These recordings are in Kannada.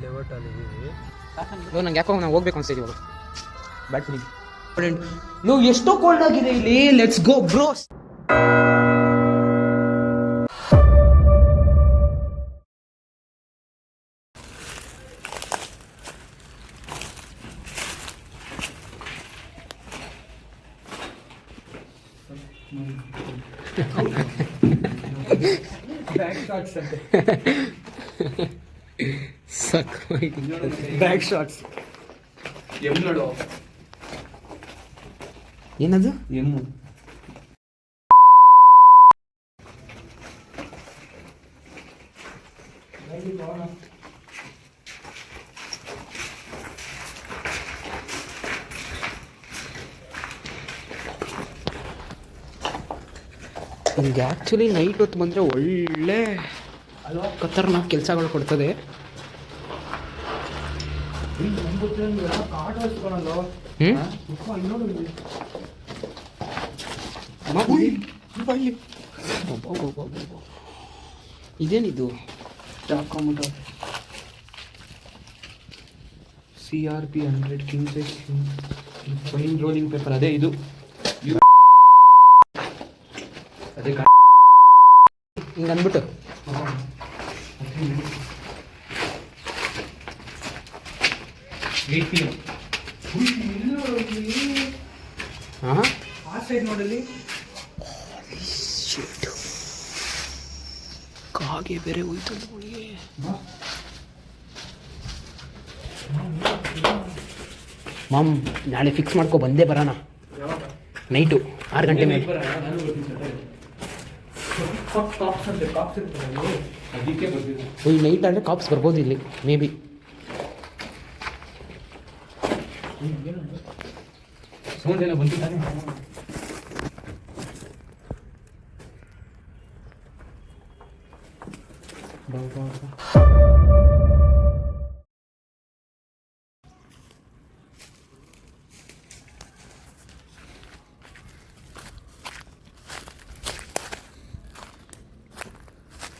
ಲೆವೆಟಲ್ಲಿ ಇದ್ದೀವಿ. ನಂಗೆ ಯಾಕೋ ನಾವು ಹೋಗ್ಬೇಕು ಅನ್ಸ್ತಾ ಇವಾಗ ಬ್ಯಾಟ್ರಿ ನೋ ಎಷ್ಟೋ ಕೋಲ್ಡ್ ಆಗಿದೆ ಇಲ್ಲಿ. Let's go bros. Back shots ಏನದು ಎಮ್ಮು. ನಿಮ್ಗೆ ಆ್ಯಕ್ಚುಲಿ ನೈಟ್ ಹೊತ್ತು ಬಂದರೆ ಒಳ್ಳೆ ಖತರ್ನಾಕ್ ಕೆಲಸಗಳು ಕೊಡ್ತದೆ. ಇದೇನಿದು CRP 100 king size fine rolling paper. ಅದೇ ಇದು ಅದೇ ಹಿಂಗೆ ಅಂದ್ಬಿಟ್ಟು ಹಾಂ ಆ ಸೈಡ್ ನೋಡಲಿ ಕಾಗೆ ಬೇರೆ ಹೋಯ್ತು. ಮಾಮ್ ನಾಳೆ ಫಿಕ್ಸ್ ಮಾಡ್ಕೊ ಬಂದೇ ಬರೋಣ ನೈಟು 6 ಗಂಟೆ ಮೇಲೆ. ಈ ನೈಟ್ ಆದರೆ ಕಾಪ್ಸ್ ಬರ್ಬೋದು ಇಲ್ಲಿ ಮೇ ಬಿ. ಸೌಂಡ್ ಏನೋ ಬಂದಿದ್ದಾನೆ.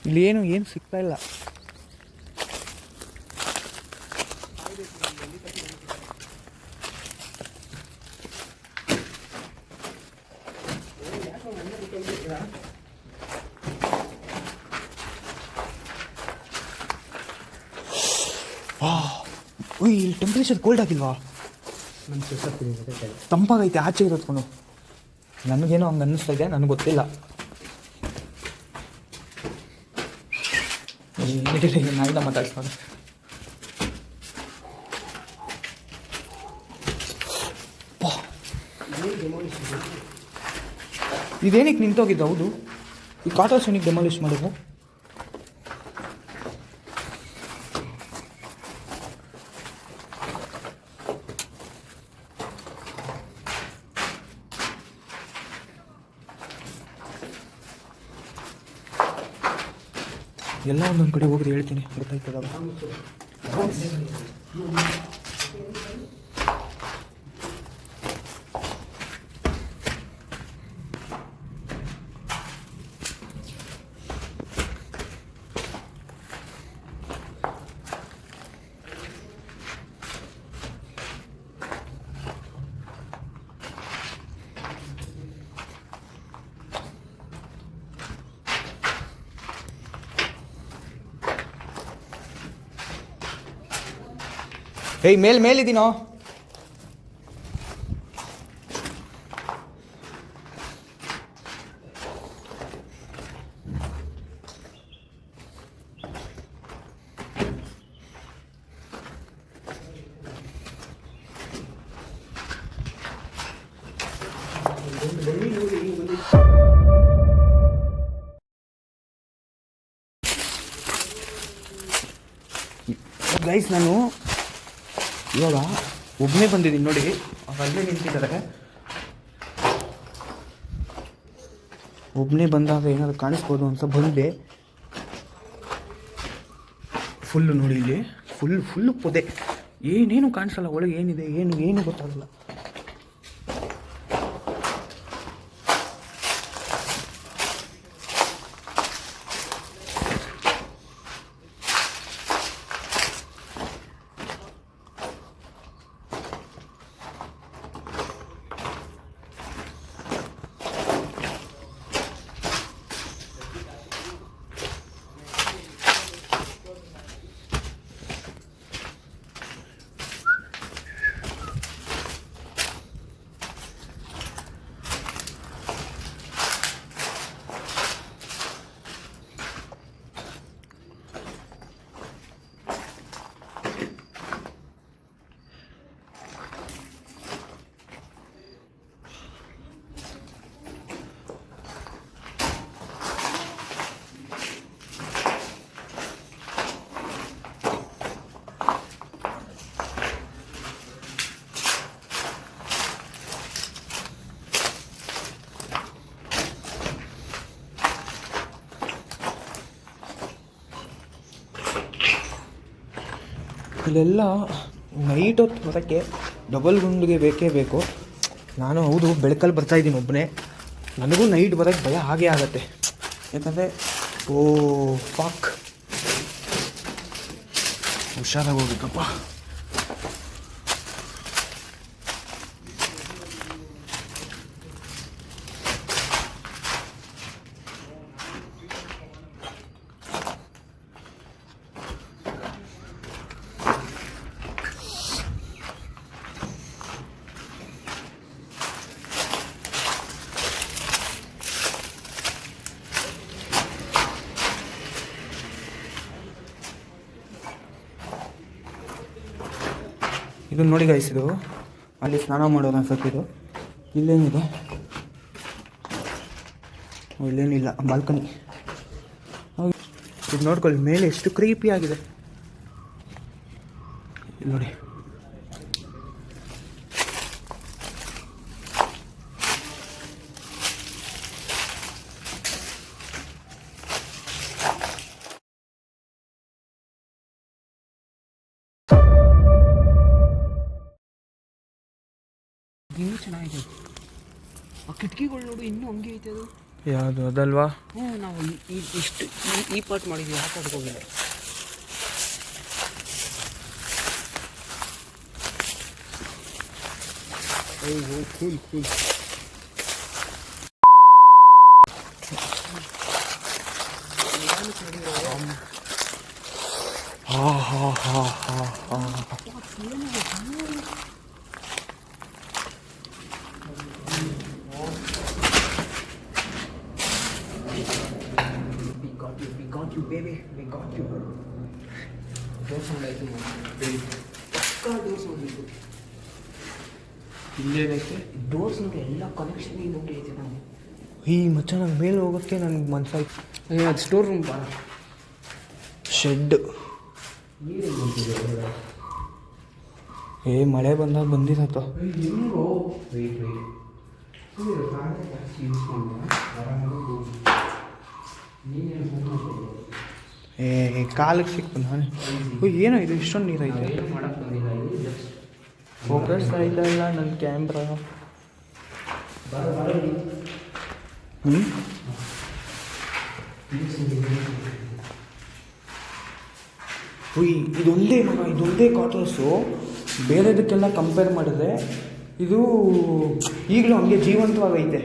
ಇಲ್ಲಿ ಏನು ಸಿಗ್ತಾ ಇಲ್ಲ. ಇಲ್ಲಿ ಟೆಂಪ್ರೇಚರ್ ಕೋಲ್ಡ್ ಆಗಿಲ್ವಾ? ತಂಪಾಗೈತೆ ಆಚೆ ಇರೋದ್ಕೊಂಡು. ನನಗೇನೋ ಹಂಗೆ ಅನ್ನಿಸ್ತಾ ಇದೆ, ನನಗೆ ಗೊತ್ತಿಲ್ಲ. ನಾಯಿನ ಮಾತಾಡ್ಸ್ತಾರೆ. ಇದೇನಕ್ಕೆ ನಿಂತೋಗಿದ್ದು? ಹೌದು, ಈ ಕಾಟರ್ಸ್ ಏನಕ್ಕೆ ಡೆಮಾಲಿಷ್ ಮಾಡಿದ್ರು? ಎಲ್ಲ ಒಂದೊಂದು ಕಡೆ ಹೋಗಿದ್ರೆ ಹೇಳ್ತೀನಿ, ಗೊತ್ತಾಯ್ತದ. ಏಯ್ ಮೇಲಿದ್ದೀನೋ. ಗೈಸ್, ನಾನು ಇವಾಗ ಒಬ್ಬನೇ ಬಂದಿದ್ದೀನಿ ನೋಡಿ. ಅಲ್ಲೇ ನಿಂತಿದ್ದಾರೆ. ಒಬ್ಬನೇ ಬಂದಾಗ ಏನಾದ್ರು ಕಾಣಿಸ್ಬೋದು ಅಂತ ಬಂದೆ. ಫುಲ್ಲು ನೋಡಿ, ಇಲ್ಲಿ ಫುಲ್ಲು ಪೊದೆ, ಏನೇನು ಕಾಣಿಸಲ್ಲ. ಒಳಗೆ ಏನಿದೆ ಏನು ಗೊತ್ತಾಗಲ್ಲ. ಇಲ್ಲೆಲ್ಲ ನೈಟ್ ಹೊತ್ತು ಬರೋಕ್ಕೆ ಡಬಲ್ ಗುಂಡಿಗೆ ಬೇಕೇ ಬೇಕು. ನಾನು ಹೌದು ಬೆಳಕಲ್ಲಿ ಬರ್ತಾಯಿದ್ದೀನಿ ಒಬ್ಬನೇ, ನನಗೂ ನೈಟ್ ಬರೋಕ್ಕೆ ಭಯ ಹಾಗೇ ಆಗತ್ತೆ. ಯಾಕಂದರೆ ಫಾಕ್ ಹುಷಾರಾಗಿ ಹೋಗ್ಬೇಕಪ್ಪ. ಇದನ್ನು ನೋಡಿ ಗಾಯ್ಸ್, ಇದು ಅಲ್ಲಿ ಸ್ನಾನ ಮಾಡೋದು ಅನ್ಸತ್ತಿದು. ಇಲ್ಲೇನಿದೆ? ಇಲ್ಲೇನಿಲ್ಲ, ಬಾಲ್ಕನಿ. ಇದು ನೋಡ್ಕೊಳ್ಳಿ, ಮೇಲೆ ಎಷ್ಟು ಕ್ರೀಪಿ ಆಗಿದೆ ಇಲ್ಲಿ ನೋಡಿ. ಇನ್ನೂ ಚೆನ್ನಾಗಿದೆ. ಆ ಕಿಟಕಿಗಳು ನೋಡು, ಇನ್ನೂ ಹಂಗೆ ಐತೆ ಅದು. ಯಾವುದು ಅದಲ್ವಾ? ಹ್ಞೂ, ನಾವು ಇಷ್ಟು ಈ ಪಾರ್ಟ್ ಮಾಡಿದ್ವಿ, ಆ ಪಾರ್ಟ್ಗೆ ಹೋಗಿಲ್ಲ. Cool cool. We got you baby, we got you. Door sound ಆಯಿತು, ಡೋರ್ ಸೌಂಡ್ ಆಯಿತು. ಇಲ್ಲೇನೈತೆ? ಡೋರ್ಸ್ ನೋಡಿ, ಎಲ್ಲ ಕನೆಕ್ಷನ್ ನೋಡಿ ಐತೆ. ನಾನು ಈ ಮಚ್ಚ ನಂಗೆ ಮೇಲೆ ಹೋಗೋಕ್ಕೆ ನನಗೆ ಮನಸ್ಸಾಯ್ತು. ಅದು ಸ್ಟೋರ್ ರೂಮ್ ಬಾ. ಶೆಡ್. ಮಳೆ ಬಂದಾಗ ಬಂದಿರತ್ತ. ಹೆಂಗೋ ವೆಯ್ಟ್ ಯೂಸ್ ಕಾಲಿಗೆ ಸಿಕ್ತು ನಾನು. ಏನೋ ಇದು ಇಷ್ಟೊಂದು ನೀರೈತೆ. ಫೋಕಸ್ ಆಯ್ತಲ್ಲ ನನ್ನ ಕ್ಯಾಮ್ರಾ. ಇದೊಂದೇ ಕ್ವಾರ್ಟರ್ಸು. ಬೇರೆದಕ್ಕೆಲ್ಲ ಕಂಪೇರ್ ಮಾಡಿದ್ರೆ ಇದು ಈಗಲೂ ಹಂಗೆ ಜೀವಂತವಾಗೈತೆ.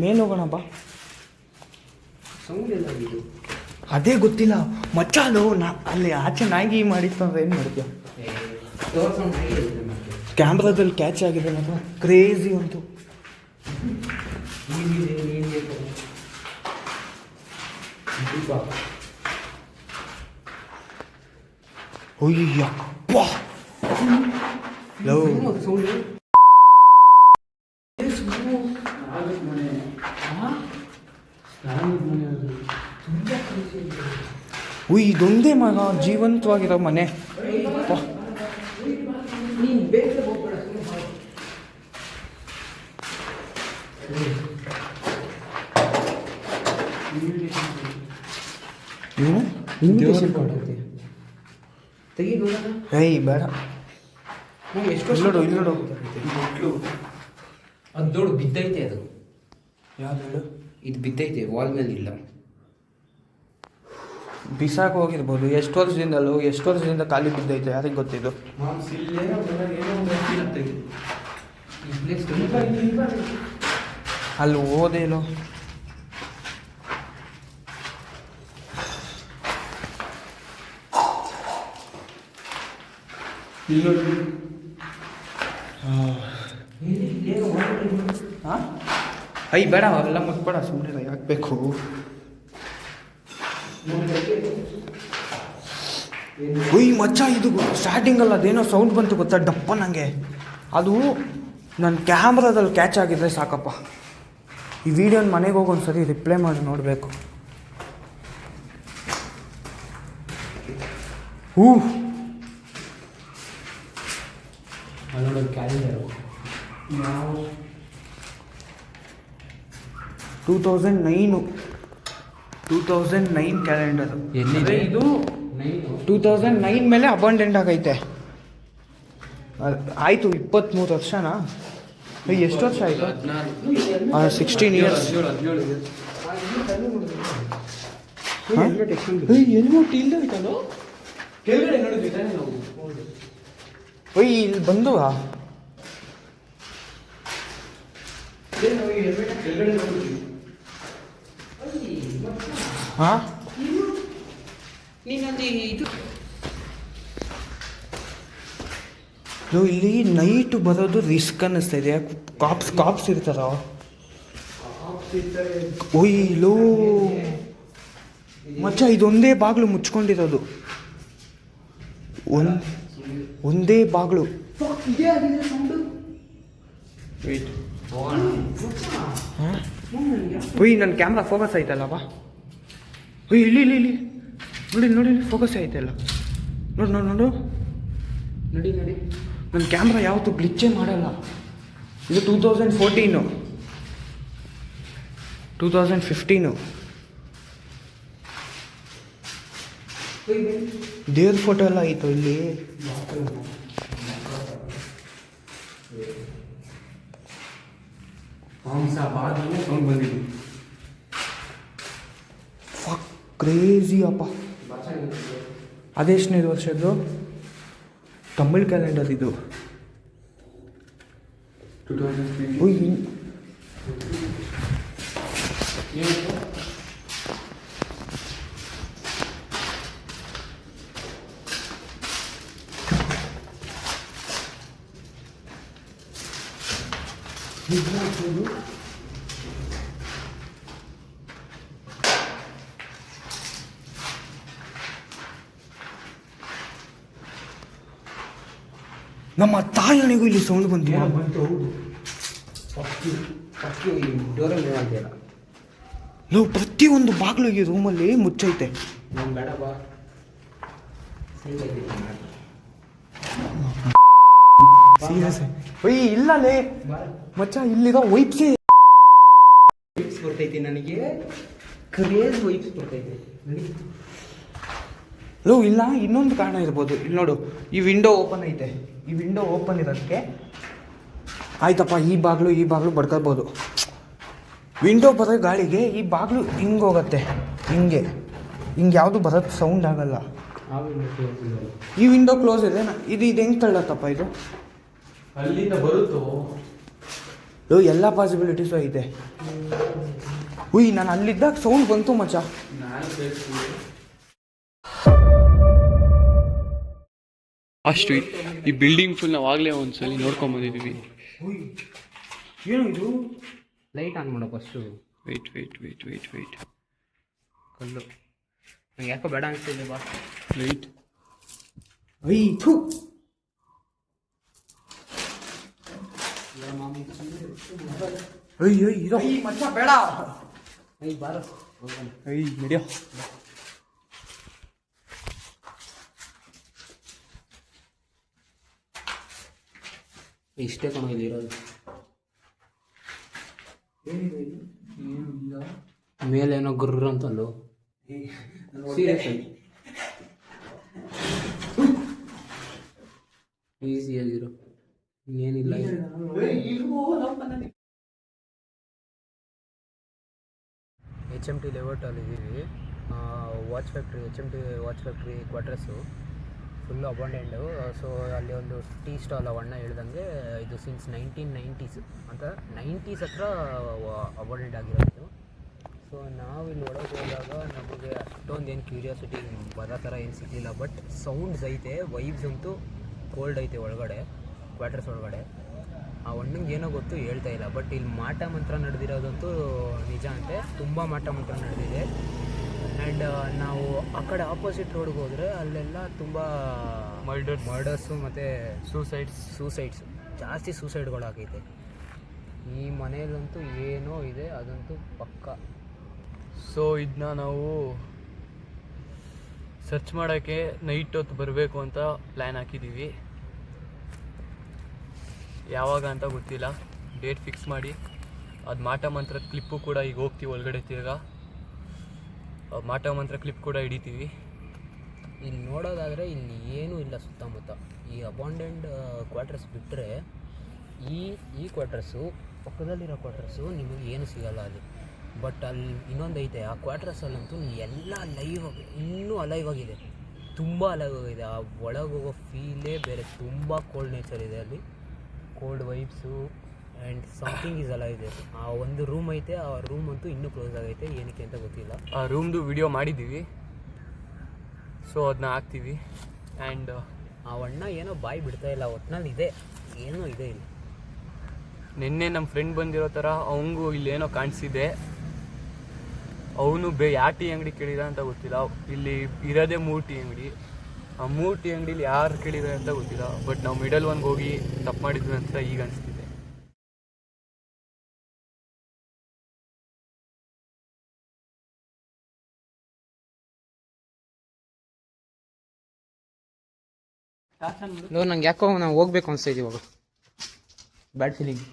ಮೇಲೆ ಹೋಗೋಣ ಬಾ. ಅದೇ ಗೊತ್ತಿಲ್ಲ ಮಚ್ಚಾಲು. ಅಲ್ಲಿ ಆಚೆ ನಾಯಿಗೆ ಮಾಡಿತ್ತು ಅಂದ್ರೆ ಏನು ಮಾಡ್ತೀಯ? ಕ್ಯಾಮ್ರಾದಲ್ಲಿ ಕ್ಯಾಚ್ ಆಗಿದೆ ನಮ್ಮ ಕ್ರೇಜಿ ಅಂತು. ಅಯ್ಯಪ್ಪ ಲವ್. ಇದೊಂದೇ ಮಗ ಜೀವಂತವಾಗಿರೋ ಮನೆ. ಬೇಡ, ಇಲ್ಲೋಡು ಅದು ನೋಡು, ಬಿದ್ದೈತೆ. ಅದು ಯಾವ್ದು? ಇದು ಬಿದ್ದೈತೆ, ವಾಲ್ ಮೇಲೆ ಇಲ್ಲ. ಬಿಸಾಕ ಹೋಗಿರ್ಬೋದು. ಎಷ್ಟು ವರ್ಷದಿಂದ ಖಾಲಿ ಬಿದ್ದೈತೆ, ಯಾರಿಗೆ ಗೊತ್ತಿದ್ದು? ಅಲ್ಲಿ ಓದೇನೋ. ಬೇಡ, ಅವೆಲ್ಲ ಮುಟ್ಬೇಡ, ಸುಮ್ಮನೆ ಯಾಕೆ ಬೇಕು? ಮಚ್ಚ, ಇದು ಸ್ಟಾರ್ಟಿಂಗಲ್ಲಿ ಅದೇನೋ ಸೌಂಡ್ ಬಂತು ಗೊತ್ತಾ, ಡಪ್ಪ. ನನಗೆ ಅದು ನನ್ನ ಕ್ಯಾಮ್ರಾದಲ್ಲಿ ಕ್ಯಾಚ್ ಆಗಿದ್ರೆ ಸಾಕಪ್ಪ. ಈ ವಿಡಿಯೋನ ಮನೆಗೆ ಹೋಗಿ ಒಂದ್ಸರಿ ರಿಪ್ಲೈ ಮಾಡಿ ನೋಡಬೇಕು. ಕ್ಯಾಲೆಂಡರು 2009 ಕ್ಯಾಲೆಂಡರ್ ಎಲ್ಲಿದೆ? ಇದು 2009 ಮೇಲೆ ಅಬಂಡೆಂಟ್ ಆಗೈತೆ. ಆಯಿತು 23 ವರ್ಷನಾ? ಎಷ್ಟು ವರ್ಷ ಆಯಿತು? 16 ಇಯರ್ಸ್. ಹೆಲ್ಮೆಟ್ ಇಲ್ಲ ಕೆಳಗಡೆ ನೋಡಿದ್ವಿ ತಾನೇ ನಾವು. ಇಲ್ಲಿ ಬಂದುವಾ? ಹಾಂ ಇಲ್ಲಿ ನೈಟ್ ಬರೋದು ರಿಸ್ಕ್ ಅನ್ನಿಸ್ತಾ ಇದೆ. ಕಾಪ್ಸ್ ಇರ್ತಾರ. ಒಯ್ಲೋ ಮಚ್ಚ, ಇದೊಂದೇ ಬಾಗಿಲು ಮುಚ್ಕೊಂಡಿರೋದು. ಒಂದೇ ಬಾಗಿಲು. ಒಯ್ ನನ್ನ ಕ್ಯಾಮ್ರಾ ಫೋಕಸ್ ಆಯ್ತಲ್ಲಪ್ಪ. ಒಯ್ ಇಲ್ಲಿ ಇಲ್ಲಿ ಇಲ್ಲಿ ನೋಡಿ ಫೋಕಸ್ ಆಯ್ತಲ್ಲ. ನೋಡು ನಡಿ ನನ್ನ ಕ್ಯಾಮ್ರಾ ಯಾವತ್ತೂ ಗ್ಲಿಚ್ಚೇ ಮಾಡಲ್ಲ. ಇದು 2014, 2015 ದೇವ್ರ ಫೋಟೋ ಎಲ್ಲ ಆಯಿತು ಇಲ್ಲಿ. ಕ್ರೇಜಿ ಅಪ್ಪ. ಅದೆಷ್ಟನೇದು ವರ್ಷದ್ದು? ತಮಿಳ್ ಕ್ಯಾಲೆಂಡರ್ ಇದು. ನಮ್ಮ ತಾಯಣಿಗೂ ಇಲ್ಲಿ ಸೌಂಡ್ ಬಂತು. ನಾವು ಪ್ರತಿಯೊಂದು ಬಾಗಿಲು ಈ ರೂಮಲ್ಲಿ ಮುಚ್ಚೈತೆ. ಇಲ್ಲಲೇ ಮಚ್ಚ, ಇಲ್ಲಿರೋ ವೈಪ್ಸೇ ಬರ್ತೈತಿ ನನಗೆ. ಕ್ರೇಜ್ ವೈಪ್ಸ್ ಬರ್ತೈತೆ. ಲೋ ಇಲ್ಲ, ಇನ್ನೊಂದು ಕಾರಣ ಇರ್ಬೋದು. ಇಲ್ಲಿ ನೋಡು, ಈ ವಿಂಡೋ ಓಪನ್ ಐತೆ. ಈ ವಿಂಡೋ ಓಪನ್ ಇರೋದಕ್ಕೆ ಆಯ್ತಪ್ಪ, ಈ ಬಾಗಿಲು ಬಡ್ಕೋಬೋದು. ವಿಂಡೋ ಬರೋ ಗಾಳಿಗೆ ಈ ಬಾಗಿಲು ಹಿಂಗೆ ಹೋಗುತ್ತೆ. ಹಿಂಗೆ ಯಾವುದು ಬರೋದು ಸೌಂಡ್ ಆಗಲ್ಲ. ಈ ವಿಂಡೋ ಕ್ಲೋಸ್ ಇದೆ. ಇದು ಹೆಂಗೆ ತಳ್ಳತ್ತಪ್ಪ? ಇದು ಅಲ್ಲಿಂದ ಬರುತ್ತೋ? ಎಲ್ಲ ಪಾಸಿಬಿಲಿಟೀಸು ಐತೆ. ನಾನು ಅಲ್ಲಿದ್ದಾಗ ಸೌಂಡ್ ಬಂತು ಮಚ್ಚ. ಅಷ್ಟು ಈ ಬಿಲ್ಡಿಂಗ್ ಫುಲ್ ನಾವು ಆಗಲೇ ಒಂದ್ಸಲಿ ನೋಡ್ಕೊಂಡ್ ಬಂದಿದ್ದೀವಿ. ಏನು ಇದು? ಲೈಟ್ ಆನ್ ಮಾಡೋ ಫಸ್ಟು. ವೆಯ್ಟ್ ಕಲ್ಲು ನಂಗೆ ಯಾಕೋ ಬೇಡ ಅನಿಸ್ತಿದೆ. ಬಾ ವೆಯ್ಟ್. ಮಚ್ಚ ಬೇಡ. ಬಾರೋ ನಡಿಯೋ. ಇಷ್ಟೇ ಕಣೋ ಇಲ್ಲಿ ಇರೋದು. ಮೇಲೇನೋ ಗುರ್ರ ಅಂತಂದು ಸೀರಿಯಸ್ ಆಗಿ ಈಸಿಯಾಗಿರೋ ಇನ್ನೇನಿಲ್ಲ. HMT ಲೇಔಟಲ್ಲಿ ಇದ್ದೀವಿ. Watch factory, HMT watch factory quarters full abandoned. So ಅಲ್ಲಿ ಒಂದು ಟೀ ಸ್ಟಾಲ್ ಅವಣ್ಣ ಹೇಳ್ದಂಗೆ ಇದು ಸಿನ್ಸ್ 1990s ಅಂತ 90s ಹತ್ರ ಅಬಂಡೆಂಟ್ ಆಗಿರೋದು. ಸೊ ನಾವಿಲ್ಲಿ ಒಳಗೆ ಹೋದಾಗ ನಮಗೆ ಅಷ್ಟೊಂದೇನು ಕ್ಯೂರಿಯಾಸಿಟಿ ಬರೋ ಥರ ಏನು ಸಿಗಲಿಲ್ಲ. ಬಟ್ ಸೌಂಡ್ಸ್ ಐತೆ, ವೈಬ್ಸ್ ಅಂತೂ ಕೋಲ್ಡ್ ಐತೆ ಒಳಗಡೆ, ಕ್ವಾರ್ಟರ್ಸ್ ಒಳಗಡೆ. ಆ ಅಣ್ಣಂಗೆ ಏನೋ ಗೊತ್ತು ಹೇಳ್ತಾ ಇಲ್ಲ. ಬಟ್ ಇಲ್ಲಿ ಮಾಟ ಮಂತ್ರ ನಡೆದಿರೋದಂತೂ ನಿಜ ಅಂತೆ. ತುಂಬ ಮಾಟ ಮಂತ್ರ ನಡೆದಿದೆ. ಆ್ಯಂಡ್ ನಾವು ಆ ಕಡೆ ಆಪೋಸಿಟ್ ರೋಡ್ಗೆ ಹೋದರೆ ಅಲ್ಲೆಲ್ಲ ತುಂಬ ಮರ್ಡರ್ಸು ಮತ್ತು ಸೂಸೈಡ್ಸ್ ಜಾಸ್ತಿ ಸೂಸೈಡ್ಗಳಾಗೈತೆ. ಈ ಮನೆಯಲ್ಲಂತೂ ಏನೋ ಇದೆ, ಅದಂತೂ ಪಕ್ಕ. ಸೊ ಇದನ್ನ ನಾವು ಸರ್ಚ್ ಮಾಡೋಕ್ಕೆ ನೈಟ್ ಹೊತ್ತು ಬರಬೇಕು ಅಂತ ಪ್ಲ್ಯಾನ್ ಹಾಕಿದ್ದೀವಿ. ಯಾವಾಗ ಅಂತ ಗೊತ್ತಿಲ್ಲ, ಡೇಟ್ ಫಿಕ್ಸ್ ಮಾಡಿ. ಅದು ಮಾಟ ಮಂತ್ರದ ಕ್ಲಿಪ್ಪು ಕೂಡ ಈಗ ಹೋಗ್ತೀವಿ ಒಳಗಡೆ ತಿರ್ಗಾ. ಮಾಟ ಮಂತ್ರ ಕ್ಲಿಪ್ ಕೂಡ ಹಿಡಿತೀವಿ. ಇಲ್ಲಿ ನೋಡೋದಾದರೆ ಇಲ್ಲಿ ಏನೂ ಇಲ್ಲ ಸುತ್ತಮುತ್ತ. ಈ ಅಬಾಂಡೆಂಟ್ ಕ್ವಾರ್ಟರ್ಸ್ ಬಿಟ್ಟರೆ ಈ ಕ್ವಾರ್ಟರ್ಸು, ಪಕ್ಕದಲ್ಲಿರೋ ಕ್ವಾರ್ಟರ್ಸು ನಿಮಗೆ ಏನು ಸಿಗೋಲ್ಲ ಅಲ್ಲಿ. ಬಟ್ ಅಲ್ಲಿ ಇನ್ನೊಂದೈತೆ, ಆ ಕ್ವಾರ್ಟರ್ಸಲ್ಲಂತೂ ಎಲ್ಲ ಇನ್ನೂ ಅಲೈವ್ ಆಗಿದೆ, ತುಂಬ ಅಲೈವ್ ಆಗಿದೆ. ಆ ಒಳಗೆ ಹೋಗೋ ಫೀಲೇ ಬೇರೆ. ತುಂಬ ಕೋಲ್ಡ್ ನೇಚರ್ ಇದೆ ಅಲ್ಲಿ, cold vibes and something is alive ಇದೆ. ಆ ಒಂದು ರೂಮ್ ಐತೆ, ಆ ರೂಮ್ ಅಂತೂ ಇನ್ನೂ ಕ್ಲೋಸ್ ಆಗೈತೆ, ಏನಕ್ಕೆ ಅಂತ ಗೊತ್ತಿಲ್ಲ. ಆ ರೂಮ್ದು ವಿಡಿಯೋ ಮಾಡಿದ್ದೀವಿ, ಸೊ ಅದನ್ನ ಹಾಕ್ತೀವಿ. ಆ್ಯಂಡ್ ಆ ಅಣ್ಣ ಏನೋ ಬಾಯಿ ಬಿಡ್ತಾ ಇಲ್ಲ, ಒಟ್ಟಿನಲ್ಲಿ ಇದೆ, ಏನೋ ಇದೆ ಇಲ್ಲಿ. ನಿನ್ನೆ ನಮ್ಮ ಫ್ರೆಂಡ್ ಬಂದಿರೋ ಥರ ಅವನಿಗೂ ಇಲ್ಲೇನೋ ಕಾಣಿಸಿದೆ. ಅವನು ಯಾವ ಟೀ ಅಂಗಡಿ ಕೇಳಿದ ಅಂತ ಗೊತ್ತಿಲ್ಲ. ಇಲ್ಲಿ ಇರೋದೇ 3 ಟೀ ಅಂಗಡಿ. ಆ 3 ಟೀ ಅಂಗಡಿಲಿ ಯಾರು ಕೇಳಿದ್ದಾರೆ ಅಂತ ಗೊತ್ತಿಲ್ಲ. ಬಟ್ ನಾವು ಮಿಡಲ್ ಒನ್ಗೆ ಹೋಗಿ ತಪ್ಪು ಮಾಡಿದ್ವಿ ಅಂತ ಈಗ ಅನಿಸ್ತಿದೆ. ನಂಗೆ ಯಾಕೋ ನಾವು ಹೋಗ್ಬೇಕು ಅನಿಸ್ತಾ ಇದ್ದೀವಿ ಇವಾಗ. ಬ್ಯಾಡ್ ಫೀಲಿಂಗ್.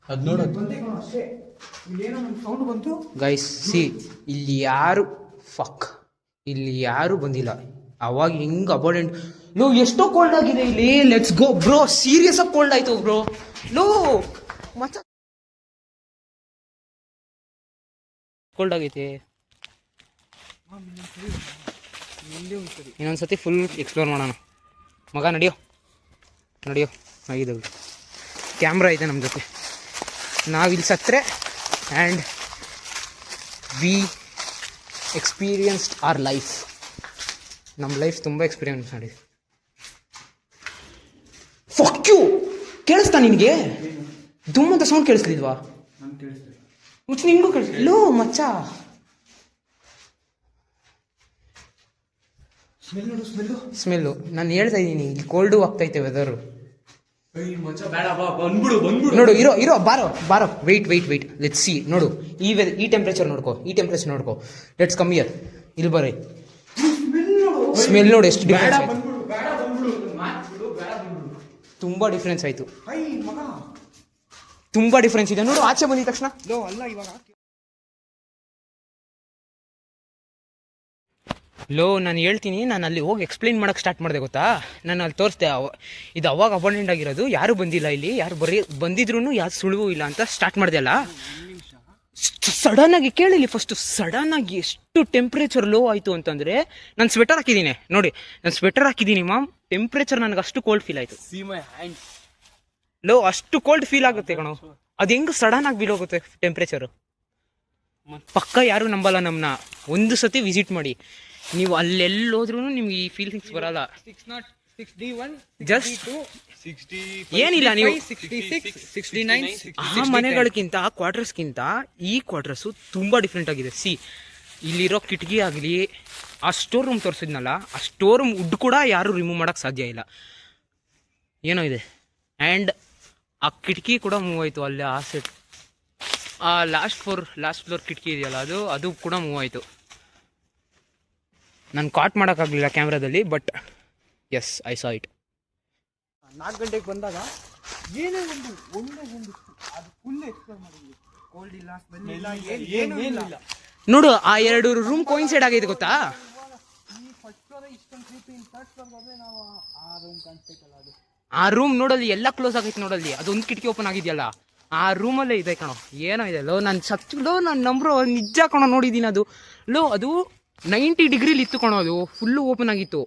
ಅದು ನೋಡೋದು ಗೈಸ್, ಸಿ ಇಲ್ಲಿ ಯಾರು ಬಂದಿಲ್ಲ. ಅವಾಗ ಹೆಂಗ್ ಅಬಾರ್ಡೆಂಟ್ ಲೋ, ಎಷ್ಟೋ ಕೋಲ್ಡ್ ಆಗಿದೆ ಇಲ್ಲಿ. ಲೆಟ್ಸ್ ಗೋ ಬ್ರೋ, ಸೀರಿಯಸ್ ಆಗಿ ಕೋಲ್ಡ್ ಆಯ್ತು ಬ್ರೋ. ಲೋ ಮಚ್ಚ ಕೋಲ್ಡ್ ಆಗೈತೆ. ಇನ್ನೊಂದ್ಸತಿ ಫುಲ್ ಎಕ್ಸ್ಪ್ಲೋರ್ ಮಾಡೋಣ ಮಗ. ನಡಿಯೋ ಆಗಿದ್ದು ಕ್ಯಾಮ್ರಾ ಇದೆ ನಮ್ಮ ಜೊತೆ. ನಾವಿಲ್ಲಿ ಸತ್ತರೆ and we experienced our life. ನಮ್ಮ ಲೈಫ್ ತುಂಬ ಎಕ್ಸ್ಪೀರಿಯನ್ಸ್ ಮಾಡಿದ್ವಿ. ಫಕ್ ಯು, ಕೇಳಿಸ್ತಾ ನಿನಗೆ? ದುಮ್ಮಂತ ಸೌಂಡ್ ಕೇಳಿಸ್ಲಿಲ್ವಾ? ಮುಚ್ಚು, ನಿಂಗೂ ಕೇಳಿಸ್ಲೋ ಮಚ್ಚ. ಸ್ಮೆಲ್ಲು ನಾನು ಹೇಳ್ತಾ ಇದ್ದೀನಿ, ಇಲ್ಲಿ ಕೋಲ್ಡು ಆಗ್ತೈತೆ ವೆದರು. ನೋಡು, ಇರೋ ಬಾರೋ ವೆಯ್ಟ್ ಲೆಟ್ಸ್ ಸಿ. ನೋಡು ಈ ಟೆಂಪ್ರೇಚರ್ ನೋಡ್ಕೋ. Let's come here. ಇಲ್ಲಿ ಬರ್ರಿ, ಸ್ಮೆಲ್ ನೋಡು ಎಷ್ಟು ಡಿಫ್ರೆನ್ಸ್ ಆಯ್ತು. ತುಂಬಾ ಡಿಫ್ರೆನ್ಸ್ ಆಯ್ತು, ತುಂಬಾ ಡಿಫ್ರೆನ್ಸ್ ಇದೆ. ನೋಡು ಆಚೆ ಬಂದಿದ ತಕ್ಷಣ ನಾನು ಹೇಳ್ತೀನಿ. ನಾನು ಅಲ್ಲಿ ಹೋಗಿ ಎಕ್ಸ್ಪ್ಲೈನ್ ಮಾಡಕ್ಕೆ ಸ್ಟಾರ್ಟ್ ಮಾಡಿದೆ ಗೊತ್ತಾ. ನಾನು ಅಲ್ಲಿ ತೋರಿಸ್ದೆ, ಇದು ಅವಾಗ ಅಬಾಂಡೆಂಟ್ ಆಗಿರೋದು, ಯಾರು ಬಂದಿಲ್ಲ ಇಲ್ಲಿ, ಯಾರು ಬಂದಿದ್ರು ಯಾರು ಸುಳಿವು ಇಲ್ಲ ಅಂತ ಸ್ಟಾರ್ಟ್ ಮಾಡಿದೆ ಅಲ್ಲ. ಸಡನ್ ಆಗಿ ಕೇಳಿಲಿ, ಫಸ್ಟ್ ಸಡನ್ ಆಗಿ ಎಷ್ಟು ಟೆಂಪ್ರೇಚರ್ ಲೋ ಆಯಿತು ಅಂತಂದರೆ, ನಾನು ಸ್ವೆಟರ್ ಹಾಕಿದ್ದೀನಿ ನೋಡಿ, ನಾನು ಸ್ವೆಟರ್ ಹಾಕಿದ್ದೀನಿ ಮಾಮ್. ಟೆಂಪ್ರೇಚರ್ ನನಗೆ ಅಷ್ಟು ಕೋಲ್ಡ್ ಫೀಲ್ ಆಯಿತು. ಲೋ ಅಷ್ಟು ಕೋಲ್ಡ್ ಫೀಲ್ ಆಗುತ್ತೆ ಕಣೋ. ಅದು ಹೆಂಗೆ ಸಡನ್ ಆಗಿ ಬೀಳೋಗುತ್ತೆ ಟೆಂಪ್ರೇಚರು. ಪಕ್ಕ ಯಾರು ನಂಬಲ್ಲ ನಮ್ಮನ್ನ. ಒಂದು ಸತಿ ವಿಸಿಟ್ ಮಾಡಿ ನೀವು, ಅಲ್ಲೆಲ್ಲೋದ್ರೂ ನಿಮ್ಗೆ ಈ ಫೀಲಿಂಗ್ಸ್ ಬರಲ್ಲ. ಜಸ್ಟ್ ಏನಿಲ್ಲ, ನೀವು ಆ ಮನೆಗಳಿಗಿಂತ, ಆ ಕ್ವಾರ್ಟರ್ಸ್ಗಿಂತ ಈ ಕ್ವಾರ್ಟರ್ಸು ತುಂಬ ಡಿಫ್ರೆಂಟ್ ಆಗಿದೆ. ಸಿ ಇಲ್ಲಿರೋ ಕಿಟಕಿ ಆಗಲಿ, ಆ ಸ್ಟೋರ್ ರೂಮ್ ತೋರಿಸಿದ್ನಲ್ಲ, ಆ ಸ್ಟೋರ್ ರೂಮ್ ವುಡ್ ಕೂಡ ಯಾರು ರಿಮೂವ್ ಮಾಡೋಕ್ಕೆ ಸಾಧ್ಯ ಇಲ್ಲ, ಏನೋ ಇದೆ. ಆ್ಯಂಡ್ ಆ ಕಿಟಕಿ ಕೂಡ ಮೂವ್ ಆಯಿತು ಅಲ್ಲೇ, ಆ ಸೆಟ್, ಆ ಲಾಸ್ಟ್ ಫ್ಲೋರ್ ಕಿಟಕಿ ಇದೆಯಲ್ಲ, ಅದು ಕೂಡ ಮೂವ್ ಆಯಿತು. ನಾನು ಕಾಟ್ ಮಾಡೋಕ್ಕಾಗಲಿಲ್ಲ ಕ್ಯಾಮ್ರಾದಲ್ಲಿ, but yes I saw it. 4 ಗಂಟೆಗೆ ಬಂದಾಗ ಏನೇ ಒಂದು ಅದು ಫುಲ್ ಎಕ್ಸ್ಪ್ಲೋರ್ ಮಾಡಿದ್ವಿ. ಕೋಲ್ಡ್ ಇಲ್ಲ, ಸ್ಮೆಲ್ ಇಲ್ಲ, ಏನೂ ಇಲ್ಲ. ನೋಡು ಆ 2 ರೂಮ್ ಕೋಯಿನ್ಸೈಡ್ ಆಗೈತೆ ಗೊತ್ತಾ. ಈ ಫಸ್ಟ್ ಫ್ಲೋರ್ ಇಷ್ಟೊಂದು ಕ್ರೀಪಿ, ಥರ್ಡ್ ಫ್ಲೋರ್ ಹೋದ್ರೆ ನಾವು ಆ ರೂಮ್ ಕಾಣಿಸ್ತೈತಲ್ಲ, ಅದು ಆ ರೂಮ್ ನೋಡಲ್ಲಿ ಎಲ್ಲ ಕ್ಲೋಸ್ ಆಗೈತೆ ನೋಡಲ್ಲಿ. ಅದೊಂದು ಕಿಟಕಿ ಓಪನ್ ಆಗಿದೆಯಲ್ಲ, ಆ ರೂಮಲ್ಲೇ ಇದೆ ಕಣೋ. ಏನೋ ಇದೆ ಲೋ, ನಾನು ನಂಬ್ರೋ ನಿಜ ಕಣೋ, ನೋಡಿದ್ದೀನಿ ಅದು. ಅದು 90 ಡಿಗ್ರಿಲಿ ಇತ್ತು ಕಣೋ, ಅದು ಫುಲ್ಲು ಓಪನ್ ಆಗಿತ್ತು.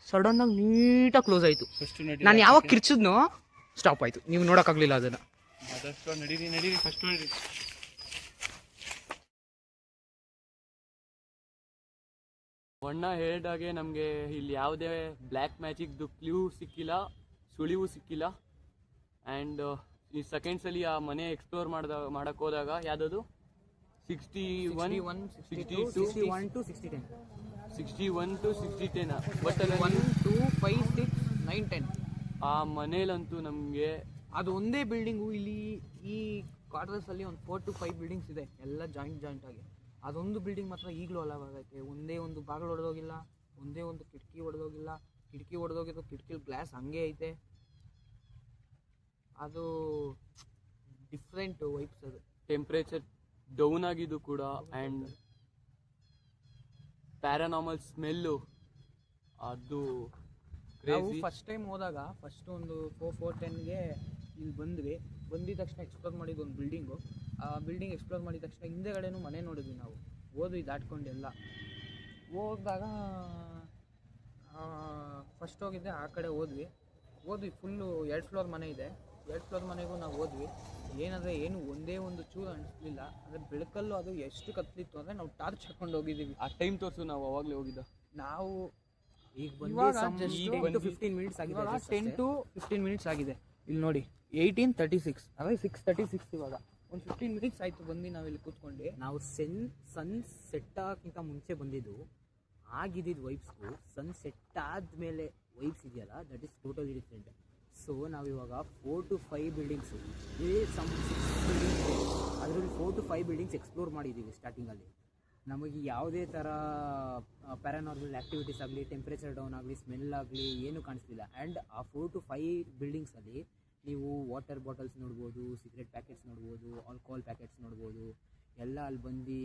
ಸಡನ್ ಆಗಿ ನೀಟಾಗಿ ಕ್ಲೋಸ್ ಆಯಿತು. ನಾನು ಯಾವಾಗ ಕಿರ್ಚಿದ್ನೋ ಸ್ಟಾಪ್ ಆಯಿತು. ನೀವು ನೋಡೋಕ್ಕಾಗಲಿಲ್ಲ ಅದನ್ನು. ನಡೀರಿ ಫಸ್ಟ್ ನಡೀರಿ. ಅಣ್ಣ ಹೇಳಿದಾಗೆ ನಮಗೆ ಇಲ್ಲಿ ಯಾವುದೇ ಬ್ಲ್ಯಾಕ್ ಮ್ಯಾಜಿಕ್ದು ಕ್ಲೂ ಸಿಕ್ಕಿಲ್ಲ, ಸುಳಿವು ಸಿಕ್ಕಿಲ್ಲ. ಆ್ಯಂಡ್ ಈ ಸೆಕೆಂಡ್ಸಲ್ಲಿ ಆ ಮನೆ ಎಕ್ಸ್ಪ್ಲೋರ್ ಮಾಡಕ್ಕೆ ಹೋದಾಗ ಯಾವುದದು 61 to 6010 ಬಟ್ 1 2 5 6 9 10 ಆ ಮನೇಲಂತೂ ನಮಗೆ ಅದು ಒಂದೇ ಬಿಲ್ಡಿಂಗು. ಇಲ್ಲಿ ಈ ಕ್ವಾರ್ಟರ್ಸಲ್ಲಿ ಒಂದು 4 to 5 ಬಿಲ್ಡಿಂಗ್ಸ್ ಇದೆ, ಎಲ್ಲ ಜಾಯಿಂಟ್ ಆಗಿ. ಅದೊಂದು ಬಿಲ್ಡಿಂಗ್ ಮಾತ್ರ ಈಗಲೂ ಅಲಾವ್ ಆಗೈತೆ. ಒಂದೇ ಒಂದು ಬಾಗಿಲು ಹೊಡೆದೋಗಿಲ್ಲ, ಒಂದೇ ಒಂದು ಕಿಟಕಿ ಒಡೆದೋಗಿಲ್ಲ. ಕಿಟಕಿ ಒಡೆದೋಗಿದ್ದು ಕಿಟಕಿಲಿ ಗ್ಲಾಸ್ ಹಂಗೆ ಐತೆ. ಅದು ಡಿಫ್ರೆಂಟ್ ವೈಬ್ಸ್. ಅದು ಟೆಂಪ್ರೇಚರ್ ಡೌನ್ ಆಗಿದ್ದು ಕೂಡ. ಆ್ಯಂಡ್ ಪ್ಯಾರಾನಾರ್ಮಲ್ ಸ್ಮೆಲ್ಲು ಅದು ನಾವು ಫಸ್ಟ್ ಟೈಮ್ ಹೋದಾಗ ಫಸ್ಟ್ ಒಂದು 4:10ಗೆ ಇಲ್ಲಿ ಬಂದಿದ ತಕ್ಷಣ ಎಕ್ಸ್ಪ್ಲೋರ್ ಮಾಡಿದ್ದು ಒಂದು ಬಿಲ್ಡಿಂಗು. ಆ ಬಿಲ್ಡಿಂಗ್ ಎಕ್ಸ್ಪ್ಲೋರ್ ಮಾಡಿದ ತಕ್ಷಣ ಹಿಂದೆಗಡೆನೂ ಮನೆ ನೋಡಿದ್ವಿ ನಾವು. ಹೋದ್ವಿ ದಾಟ್ಕೊಂಡೆಲ್ಲ. ಹೋದಾಗ ಫಸ್ಟ್ ಹೋಗಿದ್ದೆ ಆ ಕಡೆ ಹೋದ್ವಿ ಫುಲ್ಲು 2 ಫ್ಲೋರ್ ಮನೆ ಇದೆ. 2 ಫ್ಲೋರ್ ಮನೆಗೂ ನಾವು ಹೋದ್ವಿ. ಏನಂದರೆ ಏನು ಒಂದೇ ಒಂದು ಚೂರು ಅನಿಸ್ಲಿಲ್ಲ. ಅಂದರೆ ಬೆಳಕಲ್ಲೂ ಅದು ಎಷ್ಟು ಕತ್ಲಿತ್ತು ಅಂದರೆ ನಾವು ಟಾರ್ಚ್ ಹಾಕೊಂಡು ಹೋಗಿದ್ದೀವಿ. ಆ ಟೈಮ್ ತೋರಿಸು, ನಾವು ಅವಾಗಲೇ ಹೋಗಿದ್ದ. ನಾವು ಈಗ ಇವಾಗ 10 to 15 ಮಿನಿಟ್ಸ್ ಆಗಿದೆ. 10 to 15 ಮಿನಿಟ್ಸ್ ಆಗಿದೆ. ಇಲ್ಲಿ ನೋಡಿ 18:36 ಅಂದರೆ 6:36 ಇವಾಗ. ಒಂದು 15 ಮಿನಿಟ್ಸ್ ಆಯಿತು ಬಂದು ನಾವಿಲ್ಲಿ ಕೂತ್ಕೊಂಡು. ನಾವು ಸನ್ ಸೆಟ್ ಆಗೋಕ್ಕಿಂತ ಮುಂಚೆ ಬಂದಿದ್ದು ಆಗಿದ್ದಿದ್ದು ವೈಬ್ಸ್ಗೂ ಸನ್ ಸೆಟ್ ಆದಮೇಲೆ ವೈಬ್ಸ್ ಇದೆಯಲ್ಲ, that is totally different. So ನಾವಿವಾಗ 4 to 5 ಬಿಲ್ಡಿಂಗ್ಸು, ಸಮ್ 6 ಬಿಲ್ಡಿಂಗ್ಸ್, ಅದರಲ್ಲಿ 4 to 5 ಬಿಲ್ಡಿಂಗ್ಸ್ ಎಕ್ಸ್ಪ್ಲೋರ್ ಮಾಡಿದ್ದೀವಿ ಸ್ಟಾರ್ಟಿಂಗಲ್ಲಿ. ನಮಗೆ ಯಾವುದೇ ಥರ ಪ್ಯಾರಾನಾರ್ಮಲ್ ಆ್ಯಕ್ಟಿವಿಟೀಸ್ ಆಗಲಿ, ಟೆಂಪ್ರೇಚರ್ ಡೌನ್ ಆಗಲಿ, ಸ್ಮೆಲ್ ಆಗಲಿ ಏನೂ ಕಾಣಿಸ್ಲಿಲ್ಲ. ಆ್ಯಂಡ್ ಆ 4 to 5 ಬಿಲ್ಡಿಂಗ್ಸಲ್ಲಿ ನೀವು ವಾಟರ್ ಬಾಟಲ್ಸ್ ನೋಡ್ಬೋದು, ಸಿಗರೆಟ್ ಪ್ಯಾಕೆಟ್ಸ್ ನೋಡ್ಬೋದು, ಆಲ್ಕೋಹಾಲ್ ಪ್ಯಾಕೆಟ್ಸ್ ನೋಡ್ಬೋದು. ಎಲ್ಲ ಅಲ್ಲಿ ಬಂದು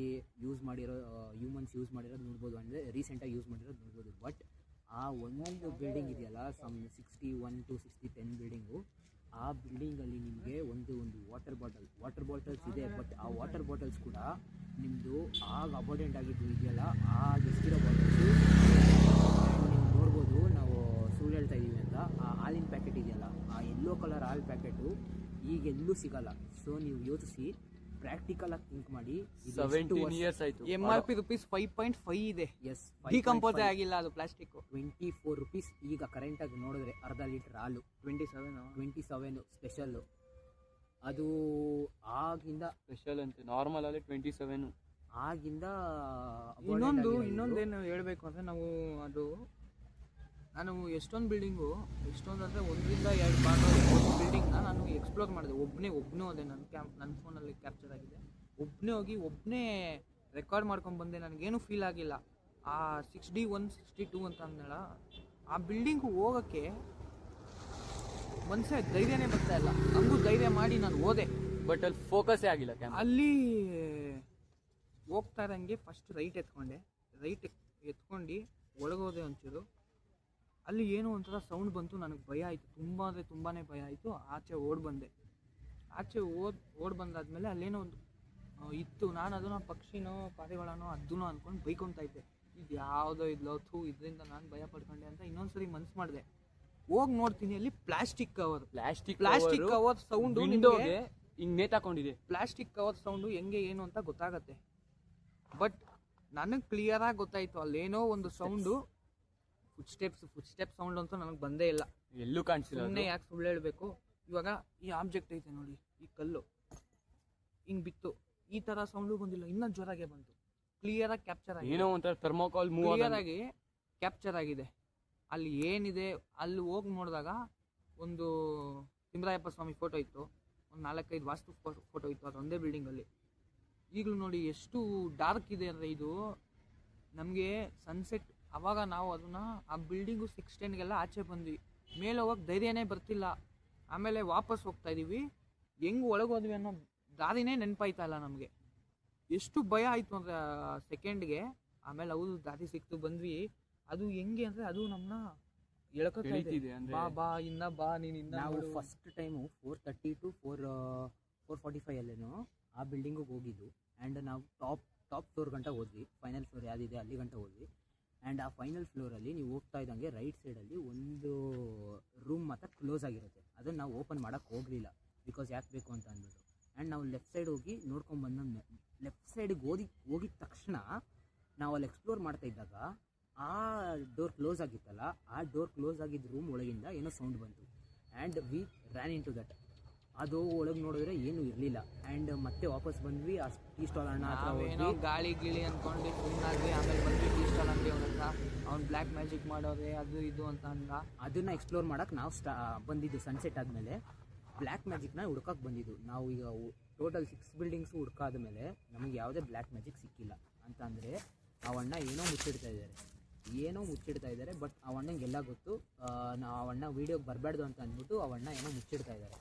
ಹ್ಯೂಮನ್ಸ್ ಯೂಸ್ ಮಾಡಿರೋದು ನೋಡ್ಬೋದು, ಅಂದರೆ ರೀಸೆಂಟಾಗಿ ಯೂಸ್ ಮಾಡಿರೋದು ನೋಡ್ಬೋದು. ಬಟ್ ಆ ಒಂದು ಬಿಲ್ಡಿಂಗ್ ಇದೆಯಲ್ಲ, ಸಮ್ 61 to 60 ಬಿಲ್ಡಿಂಗು, ಆ ಬಿಲ್ಡಿಂಗಲ್ಲಿ ನಿಮಗೆ ಒಂದು ವಾಟರ್ ಬಾಟಲ್ಸ್ ಇದೆ. ಬಟ್ ಆ ವಾಟರ್ ಬಾಟಲ್ಸ್ ಕೂಡ ನಿಮ್ಮದು ಆಗ ಅಬಾರ್ಡೆಂಟ್ ಆಗಿದ್ದು ಇದೆಯಲ್ಲ, ಆಗ ಎಷ್ಟಿರೋ ಬಾಟಲ್ಸು ನೀವು ನೋಡ್ಬೋದು. ನಾವು ಸುಳ್ಳು ಹೇಳ್ತಾ ಇದ್ದೀವಿ ಅಂತ. ಆ ಹಾಲಿನ ಪ್ಯಾಕೆಟ್ ಇದೆಯಲ್ಲ, ಆ ಯೆಲ್ಲೋ ಕಲರ್ ಹಾಲು ಪ್ಯಾಕೆಟು ಈಗ ಎಲ್ಲೂ ಸಿಗಲ್ಲ. ಸೊ ನೀವು ಯೋಚಿಸಿ, ಪ್ರಾಕ್ಟಿಕಲ್ ಆಗಿ ಥಿಂಕ್ ಮಾಡಿ. 17 years ಆಯಿತು. MRP ರೂಪೀಸ್ 5.5 ಇದೆ. ಎಸ್, ಡಿಕಂಪೋಸೇ ಆಗಿಲ್ಲ ಅದು ಪ್ಲಾಸ್ಟಿಕ್. 24 rupees ಈಗ ಕರೆಂಟಾಗಿ ನೋಡಿದ್ರೆ ಅರ್ಧ ಲೀಟ್ರ್ ಹಾಲು 27 ಸ್ಪೆಷಲ್ಲು. ಅದು ಆಗಿಂದ ಸ್ಪೆಷಲ್ ಅಂತೆ, ನಾರ್ಮಲ್ ಅಲ್ಲಿ 27. ಆಗಿಂದ ಇನ್ನೊಂದೇನು ಹೇಳಬೇಕು ಅಂದರೆ ನಾನು ಎಷ್ಟೊಂದು ಬಿಲ್ಡಿಂಗು, ಎಷ್ಟೊಂದು ಅಂದರೆ 1 ರಿಂದ 2 ಭಾಗ ಬಿಲ್ಡಿಂಗ್ನ ನಾನು ಎಕ್ಸ್ಪ್ಲೋರ್ ಮಾಡಿದೆ. ಒಬ್ಬನೇ ಹೋದೆ. ನನ್ನ ಫೋನಲ್ಲಿ ಕ್ಯಾಪ್ಚರ್ ಆಗಿದೆ. ಒಬ್ಬನೇ ರೆಕಾರ್ಡ್ ಮಾಡ್ಕೊಂಡು ಬಂದೆ. ನನಗೇನು ಫೀಲ್ ಆಗಿಲ್ಲ. ಆ 61 62 ಅಂತ ಅಂದಳ, ಆ ಬಿಲ್ಡಿಂಗು ಹೋಗೋಕ್ಕೆ ಮನಸ್ಸೇ ಧೈರ್ಯನೇ ಬರ್ತಾ ಇಲ್ಲ. ಹಂಗೂ ಧೈರ್ಯ ಮಾಡಿ ನಾನು ಹೋದೆ. ಬಟ್ ಅಲ್ಲಿ ಫೋಕಸ್ಸೇ ಆಗಿಲ್ಲ ಕ್ಯಾಮ್ರಾ. ಅಲ್ಲಿ ಹೋಗ್ತಾ ಇರೋಂಗೆ ಫಸ್ಟ್ ರೈಟ್ ಎತ್ಕೊಂಡು ಒಳಗೋದೆ ಒಂಚೂರು. ಅಲ್ಲಿ ಏನೋ ಒಂಥರ ಸೌಂಡ್ ಬಂತು. ನನಗೆ ಭಯ ಆಯಿತು, ತುಂಬ ಅಂದರೆ ತುಂಬಾ ಭಯ ಆಯಿತು. ಆಚೆ ಓಡ್ ಬಂದಾದ್ಮೇಲೆ ಅಲ್ಲೇನೋ ಒಂದು ಇತ್ತು. ನಾನು ಅದನ್ನು ಪಕ್ಷಿನೋ ಪಾರಿವಾಳನೋ ಅದನ್ನೋ ಅಂದ್ಕೊಂಡು ಬೈಕೊತಾ ಇದ್ದೆ. ಇದು ಯಾವುದೋ ಇದರಿಂದ ನಾನು ಭಯ ಪಡ್ಕೊಂಡೆ ಅಂತ ಇನ್ನೊಂದ್ಸರಿ ಮನ್ಸು ಮಾಡಿದೆ. ಹೋಗಿ ನೋಡ್ತೀನಿ, ಅಲ್ಲಿ ಪ್ಲಾಸ್ಟಿಕ್ ಕವರ್ ಸೌಂಡು ವಿಂಡೋಗೆ ಹಿಂಗೆ ನೇತಾಕೊಂಡಿದೆ. ಪ್ಲಾಸ್ಟಿಕ್ ಕವರ್ ಸೌಂಡು ಹೆಂಗೆ ಏನು ಅಂತ ಗೊತ್ತಾಗತ್ತೆ. ಬಟ್ ನನಗೆ ಕ್ಲಿಯರಾಗಿ ಗೊತ್ತಾಯಿತು ಅಲ್ಲೇನೋ ಒಂದು ಸೌಂಡು. ಫುಟ್ ಸ್ಟೆಪ್ ಸೌಂಡ್ ಅಂತೂ ನನಗೆ ಬಂದೇ ಇಲ್ಲ, ಎಲ್ಲೂ ಕಾಣಿಸಿಲ್ಲ. ಸುಮ್ಮನೆ ಯಾಕೆ ಸುಳ್ಳು ಹೇಳಬೇಕು. ಇವಾಗ ಈ ಆಬ್ಜೆಕ್ಟ್ ಐತೆ ನೋಡಿ, ಈ ಕಲ್ಲು ಹಿಂಗೆ ಬಿತ್ತು, ಈ ಥರ ಸೌಂಡು ಬಂದಿಲ್ಲ. ಇನ್ನೂ ಜೋರಾಗೆ ಬಂತು. ಕ್ಲಿಯರಾಗಿ ಕ್ಯಾಪ್ಚರ್ ಆಗಿದೆ. ಏನೋ ಒಂಥರ ಥರ್ಮೋಕಾಲ್ ಕ್ಲಿಯರಾಗಿ ಕ್ಯಾಪ್ಚರ್ ಆಗಿದೆ. ಅಲ್ಲಿ ಏನಿದೆ ಅಲ್ಲಿ ಹೋಗಿ ನೋಡಿದಾಗ ಒಂದು ತಿಮ್ಮರಾಯಪ್ಪ ಸ್ವಾಮಿ ಫೋಟೋ ಇತ್ತು, ಒಂದು 4-5 ವಾಸ್ತು ಫೋಟೋ ಇತ್ತು. ಅದೊಂದೇ ಬಿಲ್ಡಿಂಗಲ್ಲಿ. ಈಗಲೂ ನೋಡಿ ಎಷ್ಟು ಡಾರ್ಕ್ ಇದೆ ಅಂದರೆ ಇದು ನಮಗೆ ಸನ್ಸೆಟ್. ಆವಾಗ ನಾವು ಆ ಬಿಲ್ಡಿಂಗು 6:10ಗೆಲ್ಲ ಆಚೆ ಬಂದ್ವಿ. ಮೇಲೆ ಹೋಗೋಕ್ಕೆ ಧೈರ್ಯನೇ ಬರ್ತಿಲ್ಲ. ಆಮೇಲೆ ವಾಪಸ್ ಹೋಗ್ತಾ ಇದ್ದೀವಿ. ಹೆಂಗೆ ಒಳಗೋದ್ವಿ ಅನ್ನೋ ದಾರಿನೇ ನೆನಪಾಯ್ತಾ ಇಲ್ಲ ನಮಗೆ. ಎಷ್ಟು ಭಯ ಆಯಿತು ಅಂದರೆ ಸೆಕೆಂಡ್ಗೆ. ಆಮೇಲೆ ಹೌದು ದಾರಿ ಸಿಕ್ತು, ಬಂದ್ವಿ. ಅದು ಹೆಂಗೆ ಅಂದರೆ ಅದು ನಮ್ಮನ್ನ ಎಳ್ಕೊತಾ ಇದೆ. ಬಾ ಇನ್ನ ಬಾ ನೀನು. ನಾವು ಫಸ್ಟ್ ಟೈಮು 4:30 to 4:45 ಅಲ್ಲೇನೋ ಆ ಬಿಲ್ಡಿಂಗಿಗೆ ಹೋಗಿದ್ದು. ಆ್ಯಂಡ್ ನಾವು ಟಾಪ್ ಫ್ಲೋರ್ ಗಂಟ ಹೋದ್ವಿ. ಫೈನಲ್ ಫ್ಲೋರ್ ಯಾವುದಿದೆ ಅಲ್ಲಿ ಗಂಟ ಹೋದ್ವಿ. ಆ್ಯಂಡ್ ಆ ಫೈನಲ್ ಫ್ಲೋರಲ್ಲಿ ನೀವು ಹೋಗ್ತಾ ಇದ್ದಂಗೆ ರೈಟ್ ಸೈಡಲ್ಲಿ ಒಂದು ರೂಮ್ ಮಾತ್ರ ಕ್ಲೋಸ್ ಆಗಿರುತ್ತೆ. ಅದನ್ನು ನಾವು ಓಪನ್ ಮಾಡೋಕ್ಕೆ ಹೋಗಲಿಲ್ಲ, ಬಿಕಾಸ್ ಯಾಕೆ ಬೇಕು ಅಂತ ಅಂದ್ಬಿಟ್ಟು. ಆ್ಯಂಡ್ ನಾವು ಲೆಫ್ಟ್ ಸೈಡ್ ಹೋಗಿ ನೋಡ್ಕೊಂಡು ಬಂದ ಲೆಫ್ಟ್ ಸೈಡಿಗೆ ಹೋಗಿದ ತಕ್ಷಣ ನಾವು ಅಲ್ಲಿ ಎಕ್ಸ್ಪ್ಲೋರ್ ಮಾಡ್ತಾ ಇದ್ದಾಗ ಆ ಡೋರ್ ಕ್ಲೋಸ್ ಆಗಿತ್ತಲ್ಲ, ಆ ಡೋರ್ ಕ್ಲೋಸ್ ಆಗಿದ್ದ ರೂಮ್ ಒಳಗಿಂದ ಏನೋ ಸೌಂಡ್ ಬಂತು. And we ran into that. ಅದು ಒಳಗೆ ನೋಡಿದ್ರೆ ಏನೂ ಇರಲಿಲ್ಲ. ಆ್ಯಂಡ್ ಮತ್ತೆ ವಾಪಸ್ ಬಂದ್ವಿ. ಆ ಟೀ ಸ್ಟಾಲ್ ಅಣ್ಣ ಏನೋ ಗಾಳಿ ಗಿಳಿ ಅಂದ್ಕೊಂಡು ಸುಮ್ಮನಾದ್ವಿ. ಆಮೇಲೆ ಬಂದ್ವಿ ಟೀ ಸ್ಟಾಲ್ ಅಂಗಡಿ ಅಂತ. ಅವ್ನು ಬ್ಲ್ಯಾಕ್ ಮ್ಯಾಜಿಕ್ ಮಾಡೋರೆ ಅದು ಇದು ಅಂತ ಅಂದ. ಅದನ್ನು ಎಕ್ಸ್ಪ್ಲೋರ್ ಮಾಡೋಕ್ಕೆ ನಾವು ಬಂದಿದ್ದು ಸನ್ಸೆಟ್ ಆದಮೇಲೆ. ಬ್ಲ್ಯಾಕ್ ಮ್ಯಾಜಿಕ್ನ ಹುಡ್ಕೋಕ್ಕೆ ಬಂದಿದ್ದು ನಾವು. ಈಗ ಟೋಟಲ್ 6 ಬಿಲ್ಡಿಂಗ್ಸು ಹುಡ್ಕಾದ ಮೇಲೆ ನಮಗೆ ಯಾವುದೇ ಬ್ಲ್ಯಾಕ್ ಮ್ಯಾಜಿಕ್ ಸಿಕ್ಕಿಲ್ಲ. ಅಂತ ಅಂದರೆ ಅವಣ್ಣ ಏನೋ ಮುಚ್ಚಿಡ್ತಾ ಇದ್ದಾರೆ. ಏನೋ ಮುಚ್ಚಿಡ್ತಾ ಇದ್ದಾರೆ. ಬಟ್ ಆ ಅಣ್ಣಂಗೆ ಎಲ್ಲ ಗೊತ್ತು, ನಾವು ಆ ಅಣ್ಣ ವೀಡಿಯೋಗೆ ಬರಬಾರ್ದು ಅಂತ ಅಂದ್ಬಿಟ್ಟು ಆ ಅಣ್ಣ ಏನೋ ಮುಚ್ಚಿಡ್ತಾ ಇದ್ದಾರೆ.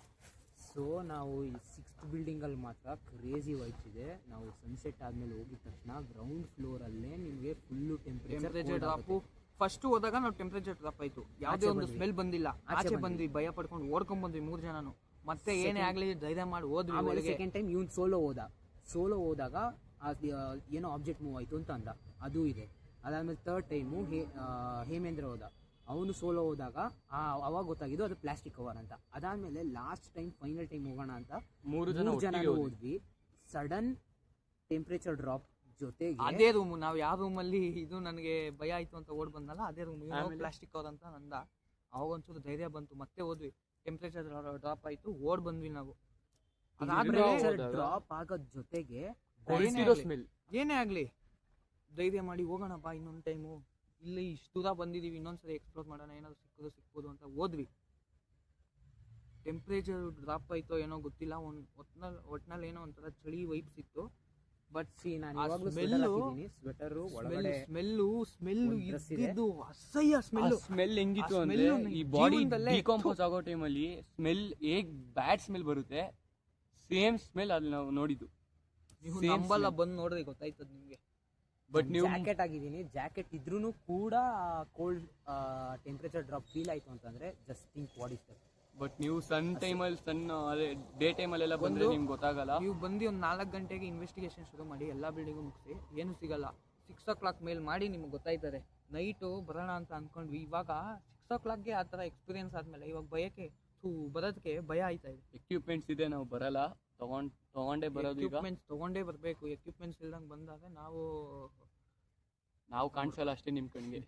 ಸೊ ನಾವು ಈ 6th ಬಿಲ್ಡಿಂಗಲ್ಲಿ ಮಾತ್ರ ಕ್ರೇಜಿ ವೈಬ್ಸ್ ಇದೆ. ನಾವು ಸನ್ಸೆಟ್ ಆದಮೇಲೆ ಹೋಗಿದ ತಕ್ಷಣ ಗ್ರೌಂಡ್ ಫ್ಲೋರಲ್ಲೇ ನಿಮಗೆ ಫುಲ್ಲು ಟೆಂಪ್ರೇಚರ್ ಡ್ರಾಪು. ಫಸ್ಟ್ ಹೋದಾಗ ನಾವು ಟೆಂಪ್ರೇಚರ್ ಡ್ರಾಪ್ ಆಯಿತು, ಯಾವುದೇ ಒಂದು ಸ್ಮೆಲ್ ಬಂದಿಲ್ಲ. ಆಚೆ ಬಂದ್ವಿ, ಭಯ ಪಡ್ಕೊಂಡು ಓಡ್ಕೊಂಡ್ ಬಂದ್ವಿ 3 ಜನನು. ಮತ್ತೆ ಏನೇ ಆಗಲಿ ಧೈರ್ಯ ಮಾಡಿ ಹೋದ್ವಿ. ಆಮೇಲೆ ಸೆಕೆಂಡ್ ಟೈಮ್ ಇವ್ನು ಸೋಲೋ ಹೋದಾಗ ಏನೋ ಆಬ್ಜೆಕ್ಟ್ ಮೂವ್ ಆಯಿತು ಅಂತ ಅಂದ, ಅದು ಇದೆ. ಅದಾದಮೇಲೆ ಥರ್ಡ್ ಟೈಮು ಹೇಮೇಂದ್ರ ಹೋದ, ಅವನು ಸೋಲೋ ಹೋದಾಗ ಅವಾಗ ಗೊತ್ತಾಗಿದ್ದು ಅದು ಪ್ಲಾಸ್ಟಿಕ್ ಕವರ್ ಅಂತ. ಅದಾದಮೇಲೆ ಲಾಸ್ಟ್ ಟೈಮ್ ಫೈನಲ್ ಟೈಮ್ ಹೋಗೋಣ ಅಂತ 3 ಜನ ಹೋದ್ವಿ. ಸಡನ್ ಟೆಂಪ್ರೇಚರ್ ಡ್ರಾಪ್ ಜೊತೆಗೆ ಅದೇ ರೂಮ್, ನಾವು ಯಾವ ರೂಮಲ್ಲಿ ಇದು ನನಗೆ ಭಯ ಆಯಿತು ಅಂತ ಓಡ್ ಬಂದಲ್ಲ ಅದೇ ರೂಮ್, ಪ್ಲಾಸ್ಟಿಕ್ ಕವರ್ ಅಂತ ನಂದ. ಅವಾಗ ಒಂಚೂರು ಧೈರ್ಯ ಬಂತು, ಮತ್ತೆ ಹೋದ್ವಿ. ಟೆಂಪ್ರೇಚರ್ ಡ್ರಾಪ್ ಆಯಿತು, ಓಡ್ ಬಂದ್ವಿ ನಾವು. ಡ್ರಾಪ್ ಆಗೋದ್ ಜೊತೆಗೆ ಏನೇ ಆಗಲಿ ಧೈರ್ಯ ಮಾಡಿ ಹೋಗೋಣ ಬಾ ಇನ್ನೊಂದು ಟೈಮು, ಇಲ್ಲಿ ಇಷ್ಟು ದೂರ ಬಂದಿದ್ದೀವಿ, ಇನ್ನೊಂದ್ಸರಿ ಎಕ್ಸ್ಪ್ಲೋರ್ ಮಾಡೋಣ, ಏನಾದ್ರು ಸಿಕ್ಬೋದು ಅಂತ ಹೋದ್ವಿ. ಟೆಂಪ್ರೇಚರ್ ಡ್ರಾಪ್ ಆಯ್ತೋ ಏನೋ ಗೊತ್ತಿಲ್ಲ, ಒಟ್ನಲ್ಲಿ ಏನೋ ಒಂಥರ ಚಳಿ ವೈಬ್ಸ್ ಇತ್ತು. ಬಟ್ ಸ್ವೆಟರು ಸ್ಮೆಲ್ಲು ಇದ್ದು ಅಸಹ್ಯ ಸ್ಮೆಲ್ ಹೆಂಗಿತ್ತು ಅಂದ್ರೆ ಈ ಬಾಡಿ ಡಿಕಾಂಪೋಸ್ ಆಗೋ ಟೈಮಲ್ಲಿ ಸ್ಮೆಲ್ ಹೇಗ್ ಬ್ಯಾಡ್ ಸ್ಮೆಲ್ ಬರುತ್ತೆ, ಸೇಮ್ ಸ್ಮೆಲ್ ಅಲ್ಲಿ ನಾವು ನೋಡಿದ್ದು. ನೀವು ನಂಬಲ್ಲ, ಬಂದು ನೋಡಿದ್ರೆ ಗೊತ್ತಾಯ್ತದ ನಿಮ್ಗೆ. ಬಟ್ ನೀವು ಜಾಕೆಟ್ ಆಗಿದ್ದೀನಿ, ಜಾಕೆಟ್ ಇದ್ರೂ ಕೂಡ ಕೋಲ್ಡ್ ಟೆಂಪ್ರೇಚರ್ ಡ್ರಾಪ್ ಫೀಲ್ ಆಯ್ತು ಅಂತಂದ್ರೆ just think what is that. But ನೀವು ಅದೇ ಡೇ ಟೈಮಲ್ಲೆಲ್ಲ ಬಂದ್ರೆ ನಿಮ್ಗೆ ಗೊತ್ತಾಗಲ್ಲ. ನೀವು ಬಂದು ಒಂದು 4 ಗಂಟೆಗೆ ಇನ್ವೆಸ್ಟಿಗೇಷನ್ ಶುರು ಮಾಡಿ, ಎಲ್ಲ ಬಿಲ್ಡಿಂಗು ಮುಗಿಸಿ, ಏನು ಸಿಗಲ್ಲ. 6 o'clock ಮೇಲೆ ಮಾಡಿ ನಿಮ್ಗೆ ಗೊತ್ತಾಯ್ತದೆ. ನೈಟು ಬರೋಣ ಅಂತ ಅನ್ಕೊಂಡ್ವಿ, ಇವಾಗ 6 o'clockಗೆ ಆ ಥರ ಎಕ್ಸ್ಪೀರಿಯನ್ಸ್ ಆದ್ಮೇಲೆ ಇವಾಗ ಬರೋದಕ್ಕೆ ಭಯ ಆಯ್ತಾ ಇದೆ. ಎಕ್ವಿಪ್ಮೆಂಟ್ಸ್ ಇದೆ, ನಾವು ಬರಲ್ಲ, ತಗೊಂಡೇ ಬರೋದು. ಎಕ್ವಿಪ್ಮೆಂಟ್ಸ್ ತಗೊಂಡೇ ಬರಬೇಕು. ಎಕ್ವಿಪ್ಮೆಂಟ್ಸ್ ಇಲ್ದಂಗೆ ಬಂದಾಗ ನಾವು ಕಾಣಿಸಲ್ಲ ಅಷ್ಟೇ ನಿಮ್ಮ ಕಣ್ಣಿಗೆ.